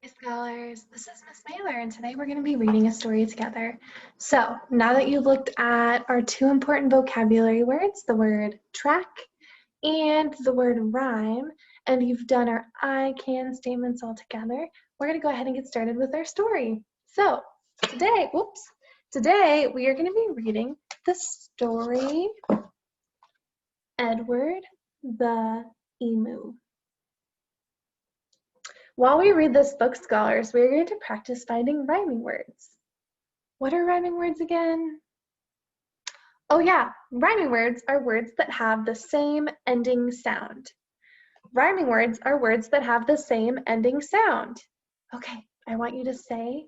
Hey scholars, this is Miss Mailer, and today we're going to be reading a story together. So, now that you've looked at our two important vocabulary words, the word track and the word rhyme, and you've done our I can statements all together, we're going to go ahead and get started with our story. So, today we are going to be reading the story Edward the Emu. While we read this book, scholars, we are going to practice finding rhyming words. What are rhyming words again? Oh yeah, rhyming words are words that have the same ending sound. Rhyming words are words that have the same ending sound. Okay, I want you to say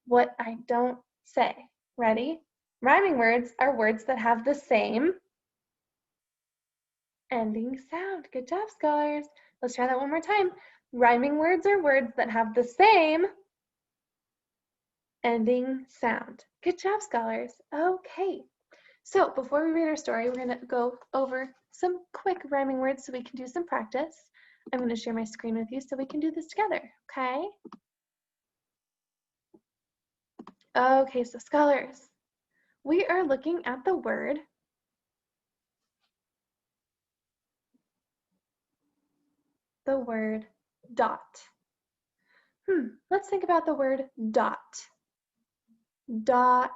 what I don't say. Ready? Rhyming words are words that have the same ending sound. Good job, scholars. Let's try that one more time. Rhyming words are words that have the same ending sound. Good job, scholars. Okay, so before we read our story, we're going to go over some quick rhyming words so we can do some practice. I'm going to share my screen with you so we can do this together, okay? Okay, so scholars, we are looking at the word dot. Let's think about the word dot. Dot,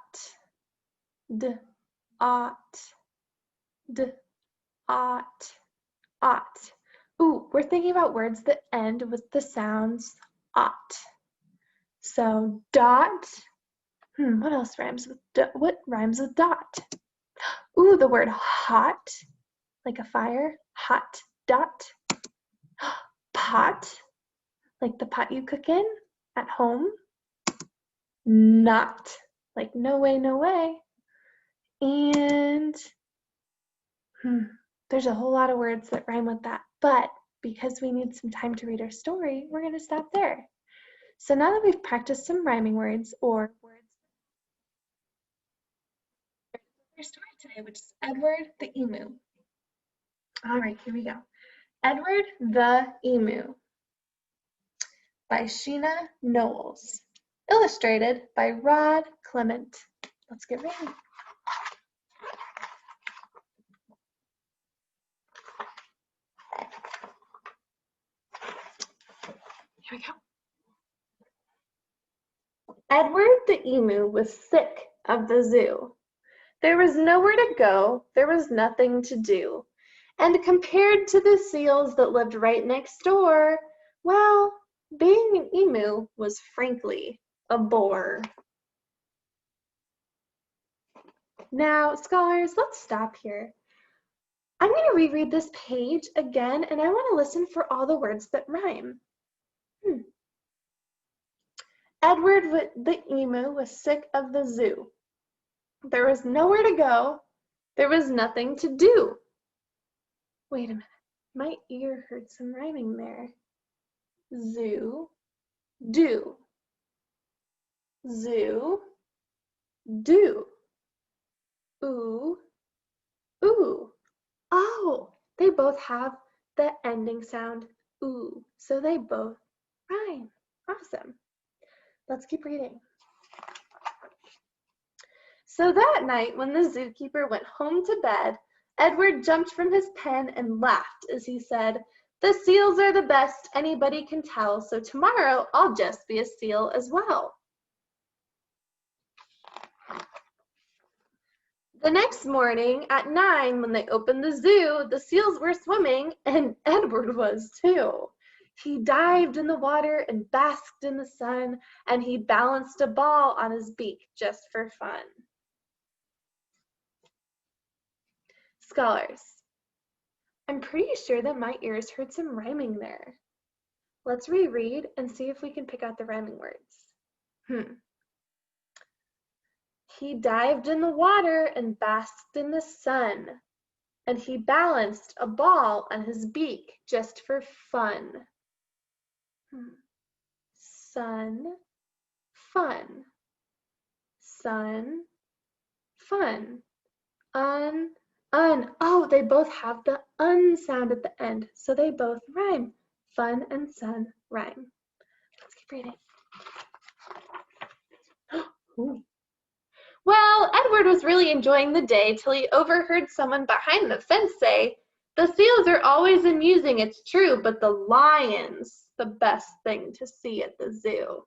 d, ot, d, ot, ot. Ooh, we're thinking about words that end with the sounds ot. So dot, what else rhymes with what rhymes with dot? Ooh, the word hot, like a fire, hot dot. Pot, like the pot you cook in at home. Not, like no way, no way. And there's a whole lot of words that rhyme with that, but because we need some time to read our story, we're going to stop there. So now that we've practiced some rhyming words or words, our story today, which is Edward the Emu. All right, here we go. Edward the Emu by Sheena Knowles. Illustrated by Rod Clement. Let's get ready. Here we go. Edward the Emu was sick of the zoo. There was nowhere to go, there was nothing to do. And compared to the seals that lived right next door, well, being an emu was frankly a bore. Now, scholars, let's stop here. I'm going to reread this page again, and I want to listen for all the words that rhyme. Edward the Emu was sick of the zoo. There was nowhere to go. There was nothing to do. Wait a minute. My ear heard some rhyming there. Zoo, do. Zoo, do. Ooh, ooh. Oh, they both have the ending sound ooh, so they both rhyme. Awesome. Let's keep reading. So that night, when the zookeeper went home to bed, Edward jumped from his pen and laughed as he said, "The seals are the best anybody can tell, so tomorrow I'll just be a seal as well." The next morning at 9, when they opened the zoo, the seals were swimming, and Edward was too. He dived in the water and basked in the sun, and he balanced a ball on his beak just for fun. Scholars, I'm pretty sure that my ears heard some rhyming there. Let's reread and see if we can pick out the rhyming words. He dived in the water and basked in the sun, and he balanced a ball on his beak just for fun. Sun, fun. Sun, fun. Un. Oh, they both have the un sound at the end, so they both rhyme. Fun and sun rhyme. Let's keep reading. Ooh. Well, Edward was really enjoying the day till he overheard someone behind the fence say, "The seals are always amusing, it's true, but the lion's the best thing to see at the zoo."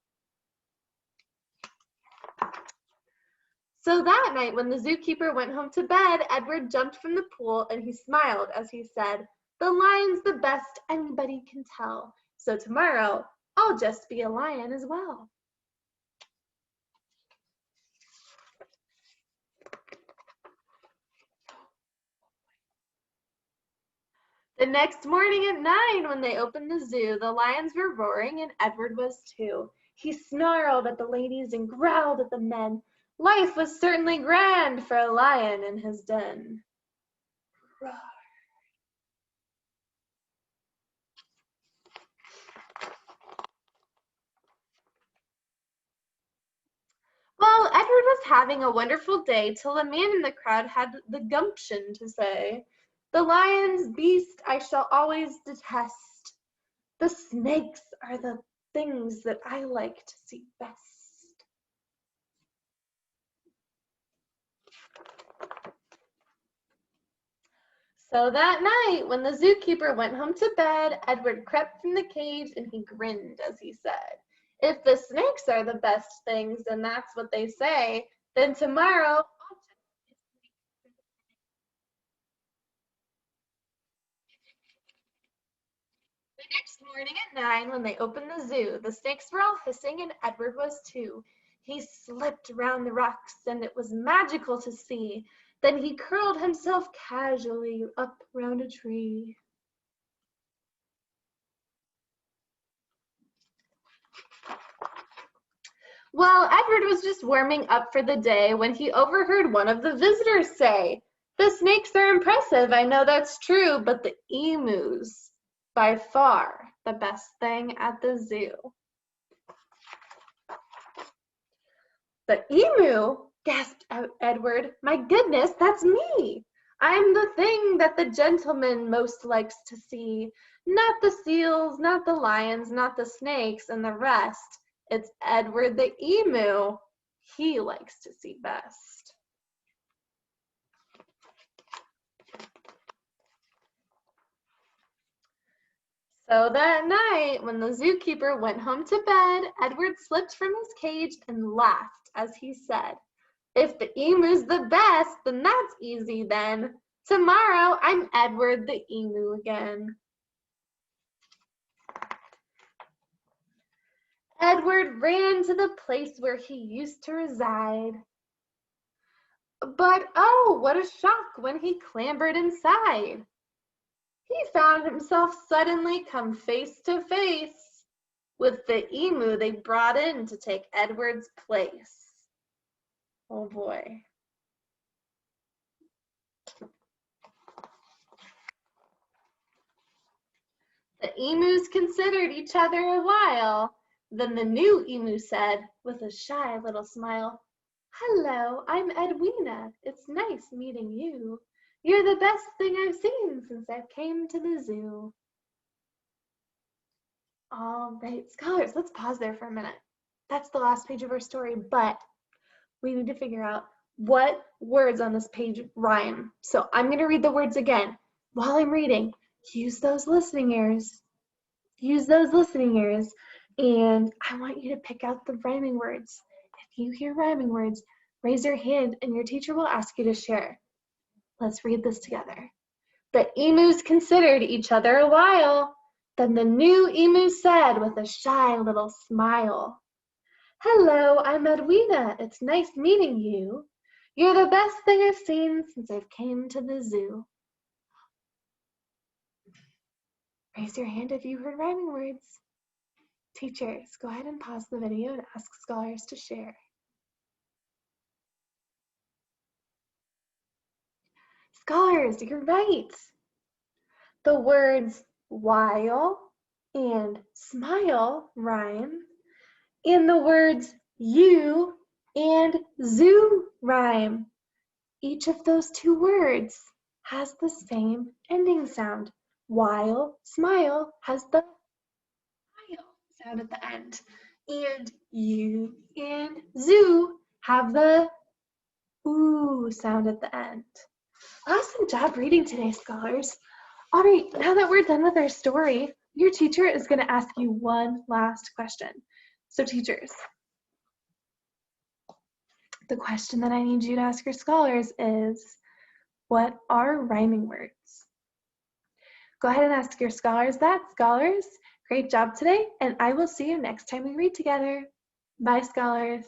So that night, when the zookeeper went home to bed, Edward jumped from the pool and he smiled as he said, "The lion's the best anybody can tell. So tomorrow, I'll just be a lion as well." The next morning at 9, when they opened the zoo, the lions were roaring and Edward was too. He snarled at the ladies and growled at the men. Life was certainly grand for a lion in his den. Roar. Well, Edward was having a wonderful day till a man in the crowd had the gumption to say, "The lion's beast I shall always detest. The snakes are the things that I like to see best." So that night, when the zookeeper went home to bed, Edward crept from the cage and he grinned as he said, "If the snakes are the best things and that's what they say, then tomorrow I'll just be a snake for the day." The next morning at 9, when they opened the zoo, the snakes were all hissing and Edward was too. He slipped round the rocks and it was magical to see. Then he curled himself casually up round a tree. Well, Edward was just warming up for the day when he overheard one of the visitors say, "The snakes are impressive, I know that's true, but the emu's by far the best thing at the zoo." "The emu?" gasped out Edward. "My goodness, that's me! I'm the thing that the gentleman most likes to see. Not the seals, not the lions, not the snakes, and the rest. It's Edward the emu he likes to see best." So that night, when the zookeeper went home to bed, Edward slipped from his cage and laughed as he said, "If the emu's the best, then that's easy then. Tomorrow I'm Edward the emu again." Edward ran to the place where he used to reside. But oh, what a shock when he clambered inside. He found himself suddenly come face to face with the emu they brought in to take Edward's place. Oh boy. The emus considered each other a while. Then the new emu said, with a shy little smile, "Hello, I'm Edwina. It's nice meeting you. You're the best thing I've seen since I came to the zoo." All right, scholars, let's pause there for a minute. That's the last page of our story, but we need to figure out what words on this page rhyme. So I'm going to read the words again. While I'm reading, use those listening ears. Use those listening ears, and I want you to pick out the rhyming words. If you hear rhyming words, raise your hand and your teacher will ask you to share. Let's read this together. The emus considered each other a while. Then the new emu said with a shy little smile, "Hello, I'm Edwina. It's nice meeting you. You're the best thing I've seen since I've came to the zoo." Raise your hand if you heard rhyming words. Teachers, go ahead and pause the video and ask scholars to share. Scholars, you're right. The words while and smile rhyme, and the words you and zoo rhyme. Each of those two words has the same ending sound. While smile has the smile sound at the end. and U and zoo have the ooh sound at the end. Awesome job reading today, scholars. All right, now that we're done with our story, your teacher is going to ask you one last question. So teachers, the question that I need you to ask your scholars is, what are rhyming words? Go ahead and ask your scholars that. Scholars, great job today, and I will see you next time we read together. Bye, scholars.